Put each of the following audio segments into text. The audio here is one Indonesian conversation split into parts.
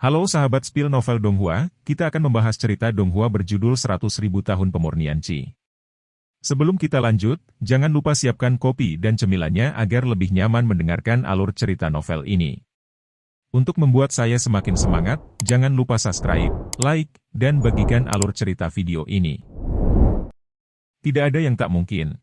Halo sahabat spill novel Donghua, kita akan membahas cerita Donghua berjudul 100.000 tahun pemurnian Qi. Sebelum kita lanjut, jangan lupa siapkan kopi dan cemilannya agar lebih nyaman mendengarkan alur cerita novel ini. Untuk membuat saya semakin semangat, jangan lupa subscribe, like, dan bagikan alur cerita video ini. Tidak ada yang tak mungkin.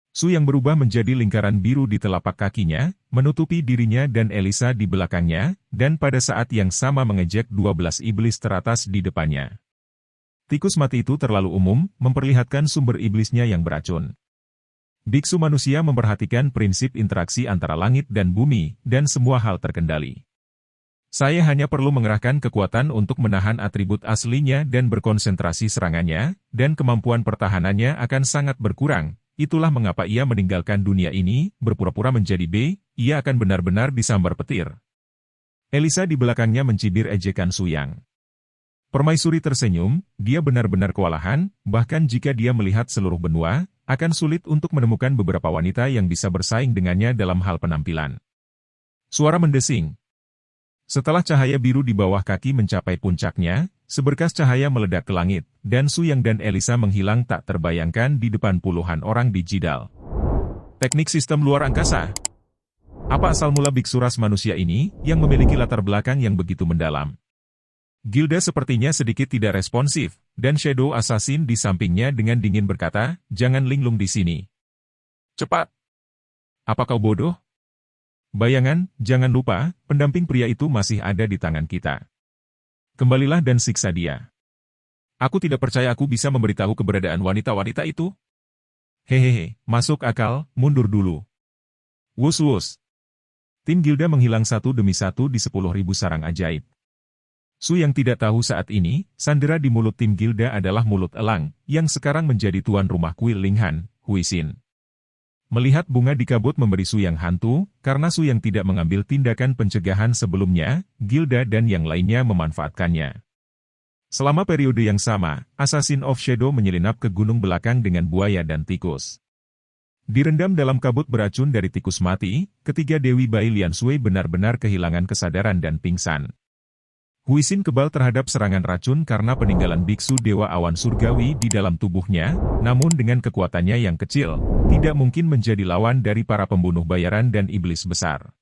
Su yang berubah menjadi lingkaran biru di telapak kakinya, menutupi dirinya dan Elisa di belakangnya, dan pada saat yang sama mengejek 12 iblis teratas di depannya. Tikus mati itu terlalu umum, memperlihatkan sumber iblisnya yang beracun. Biksu manusia memperhatikan prinsip interaksi antara langit dan bumi, dan semua hal terkendali. Saya hanya perlu mengerahkan kekuatan untuk menahan atribut aslinya dan berkonsentrasi serangannya, dan kemampuan pertahanannya akan sangat berkurang. Itulah mengapa ia meninggalkan dunia ini, berpura-pura menjadi B, ia akan benar-benar disambar petir. Elisa di belakangnya mencibir ejekan Su Yang. Permaisuri tersenyum, dia benar-benar kewalahan, bahkan jika dia melihat seluruh benua, akan sulit untuk menemukan beberapa wanita yang bisa bersaing dengannya dalam hal penampilan. Suara mendesing. Setelah cahaya biru di bawah kaki mencapai puncaknya, seberkas cahaya meledak ke langit, dan Su Yang dan Elisa menghilang tak terbayangkan di depan puluhan orang di Jidal. Teknik sistem luar angkasa. Apa asal mula biksu ras manusia ini, yang memiliki latar belakang yang begitu mendalam? Gilda sepertinya sedikit tidak responsif, dan Shadow Assassin di sampingnya dengan dingin berkata, "Jangan linglung di sini. Cepat! Apa kau bodoh? Bayangan, jangan lupa, pendamping pria itu masih ada di tangan kita. Kembalilah dan siksa dia. Aku tidak percaya aku bisa memberitahu keberadaan wanita-wanita itu. Hehehe, masuk akal, mundur dulu." Wus-wus. Tim Gilda menghilang satu demi satu di 10.000 sarang ajaib. Su yang tidak tahu saat ini, sandera di mulut tim Gilda adalah mulut elang, yang sekarang menjadi tuan rumah kuil Linghan, Huisin. Melihat bunga di kabut memberi Su yang hantu, karena Su yang tidak mengambil tindakan pencegahan sebelumnya, Gilda dan yang lainnya memanfaatkannya. Selama periode yang sama, Assassin of Shadow menyelinap ke gunung belakang dengan buaya dan tikus. Direndam dalam kabut beracun dari tikus mati, ketiga Dewi Bai Lian Sui benar-benar kehilangan kesadaran dan pingsan. Huisin kebal terhadap serangan racun karena peninggalan biksu Dewa Awan Surgawi di dalam tubuhnya, namun dengan kekuatannya yang kecil, tidak mungkin menjadi lawan dari para pembunuh bayaran dan iblis besar.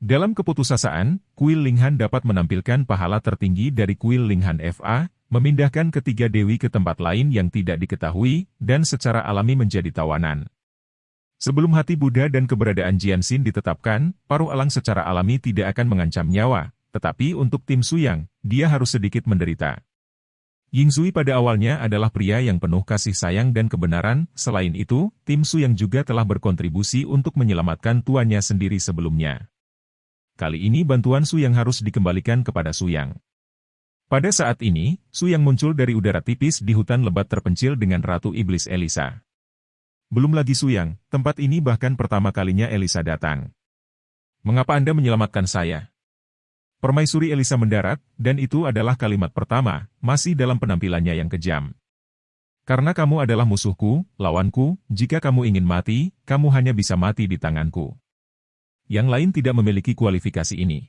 Dalam keputusasaan, kuil Linghan dapat menampilkan pahala tertinggi dari kuil Linghan FA, memindahkan ketiga dewi ke tempat lain yang tidak diketahui, dan secara alami menjadi tawanan. Sebelum hati Buddha dan keberadaan Jianxin ditetapkan, paruh alang secara alami tidak akan mengancam nyawa. Tetapi untuk tim Su Yang, dia harus sedikit menderita. Yingzui pada awalnya adalah pria yang penuh kasih sayang dan kebenaran, selain itu, tim Su Yang juga telah berkontribusi untuk menyelamatkan tuannya sendiri sebelumnya. Kali ini bantuan Su Yang harus dikembalikan kepada Su Yang. Pada saat ini, Su Yang muncul dari udara tipis di hutan lebat terpencil dengan Ratu Iblis Elisa. Belum lagi Su Yang, tempat ini bahkan pertama kalinya Elisa datang. "Mengapa Anda menyelamatkan saya?" Permaisuri Elisa mendarat, dan itu adalah kalimat pertama, masih dalam penampilannya yang kejam. "Karena kamu adalah musuhku, lawanku, jika kamu ingin mati, kamu hanya bisa mati di tanganku. Yang lain tidak memiliki kualifikasi ini."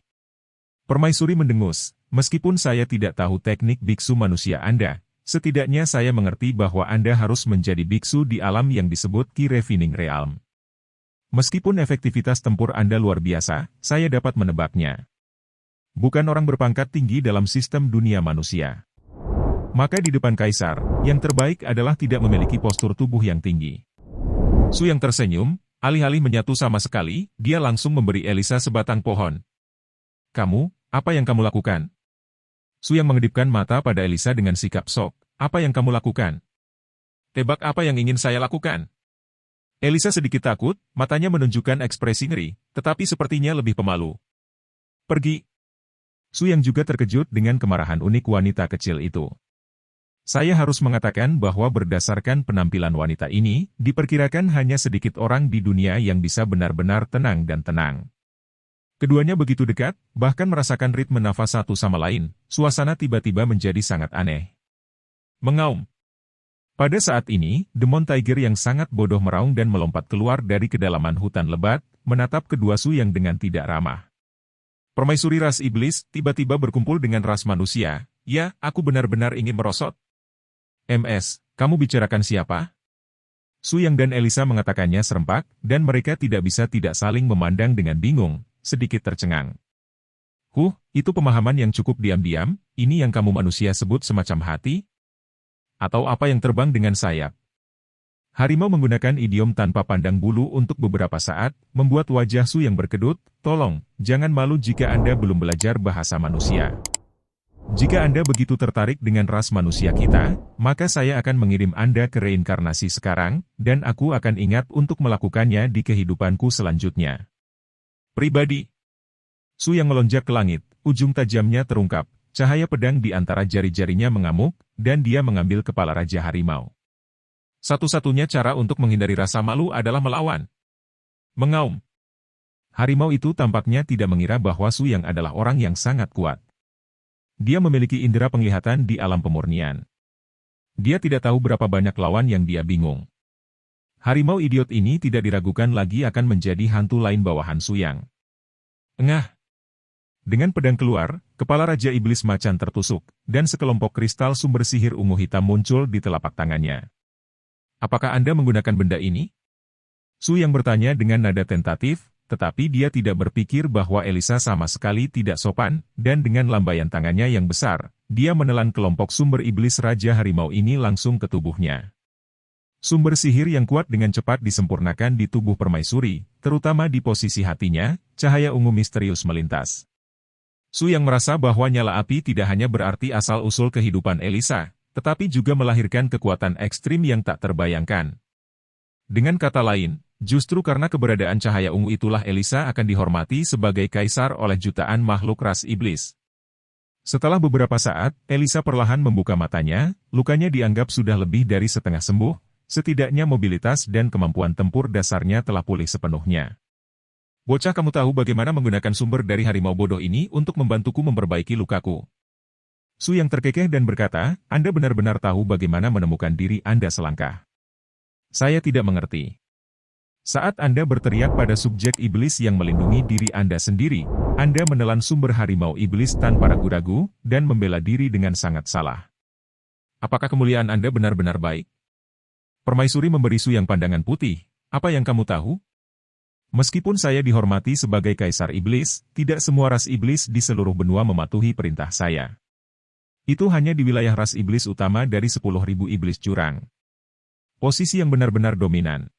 Permaisuri mendengus, "Meskipun saya tidak tahu teknik biksu manusia Anda, setidaknya saya mengerti bahwa Anda harus menjadi biksu di alam yang disebut Ki Refining Realm. Meskipun efektivitas tempur Anda luar biasa, saya dapat menebaknya. Bukan orang berpangkat tinggi dalam sistem dunia manusia. Maka di depan kaisar, yang terbaik adalah tidak memiliki postur tubuh yang tinggi." Su yang tersenyum, alih-alih menyatu sama sekali, dia langsung memberi Elisa sebatang pohon. "Kamu, apa yang kamu lakukan?" Su yang mengedipkan mata pada Elisa dengan sikap sok. "Apa yang kamu lakukan?" "Tebak apa yang ingin saya lakukan?" Elisa sedikit takut, matanya menunjukkan ekspresi ngeri, tetapi sepertinya lebih pemalu. "Pergi." Su yang juga terkejut dengan kemarahan unik wanita kecil itu. Saya harus mengatakan bahwa berdasarkan penampilan wanita ini, diperkirakan hanya sedikit orang di dunia yang bisa benar-benar tenang dan tenang. Keduanya begitu dekat, bahkan merasakan ritme nafas satu sama lain, suasana tiba-tiba menjadi sangat aneh. Mengaum. Pada saat ini, Demon Tiger yang sangat bodoh meraung dan melompat keluar dari kedalaman hutan lebat, menatap kedua Su yang dengan tidak ramah. Permaisuri ras iblis tiba-tiba berkumpul dengan ras manusia. Ya, aku benar-benar ingin merosot. MS, kamu bicarakan siapa? Su Yang dan Elisa mengatakannya serempak, dan mereka tidak bisa tidak saling memandang dengan bingung, sedikit tercengang. Itu pemahaman yang cukup diam-diam, ini yang kamu manusia sebut semacam hati? Atau apa yang terbang dengan sayap? Harimau menggunakan idiom tanpa pandang bulu untuk beberapa saat, membuat wajah Su Yang berkedut. Tolong, jangan malu jika Anda belum belajar bahasa manusia. Jika Anda begitu tertarik dengan ras manusia kita, maka saya akan mengirim Anda ke reinkarnasi sekarang, dan aku akan ingat untuk melakukannya di kehidupanku selanjutnya. Pribadi. Su Yang melonjak ke langit, ujung tajamnya terungkap, cahaya pedang di antara jari-jarinya mengamuk, dan dia mengambil kepala Raja Harimau. Satu-satunya cara untuk menghindari rasa malu adalah melawan. Mengaum. Harimau itu tampaknya tidak mengira bahwa Su Yang adalah orang yang sangat kuat. Dia memiliki indera penglihatan di alam pemurnian. Dia tidak tahu berapa banyak lawan yang dia bingung. Harimau idiot ini tidak diragukan lagi akan menjadi hantu lain bawahan Su Yang. Engah. Dengan pedang keluar, kepala Raja Iblis Macan tertusuk, dan sekelompok kristal sumber sihir ungu hitam muncul di telapak tangannya. Apakah Anda menggunakan benda ini? Su Yang bertanya dengan nada tentatif, tetapi dia tidak berpikir bahwa Elisa sama sekali tidak sopan, dan dengan lambaian tangannya yang besar, dia menelan kelompok sumber iblis Raja Harimau ini langsung ke tubuhnya. Sumber sihir yang kuat dengan cepat disempurnakan di tubuh permaisuri, terutama di posisi hatinya, cahaya ungu misterius melintas. Su Yang merasa bahwa nyala api tidak hanya berarti asal-usul kehidupan Elisa, tetapi juga melahirkan kekuatan ekstrim yang tak terbayangkan. Dengan kata lain, justru karena keberadaan cahaya ungu itulah Elisa akan dihormati sebagai kaisar oleh jutaan makhluk ras iblis. Setelah beberapa saat, Elisa perlahan membuka matanya, lukanya dianggap sudah lebih dari setengah sembuh, setidaknya mobilitas dan kemampuan tempur dasarnya telah pulih sepenuhnya. Bocah, kamu tahu bagaimana menggunakan sumber dari harimau bodoh ini untuk membantuku memperbaiki lukaku. Su Yang terkekeh dan berkata, Anda benar-benar tahu bagaimana menemukan diri Anda selangkah. Saya tidak mengerti. Saat Anda berteriak pada subjek iblis yang melindungi diri Anda sendiri, Anda menelan sumber harimau iblis tanpa ragu-ragu, dan membela diri dengan sangat salah. Apakah kemuliaan Anda benar-benar baik? Permaisuri memberi Su Yang pandangan putih, apa yang kamu tahu? Meskipun saya dihormati sebagai kaisar iblis, tidak semua ras iblis di seluruh benua mematuhi perintah saya. Itu hanya di wilayah ras iblis utama dari 10.000 iblis curang. Posisi yang benar-benar dominan.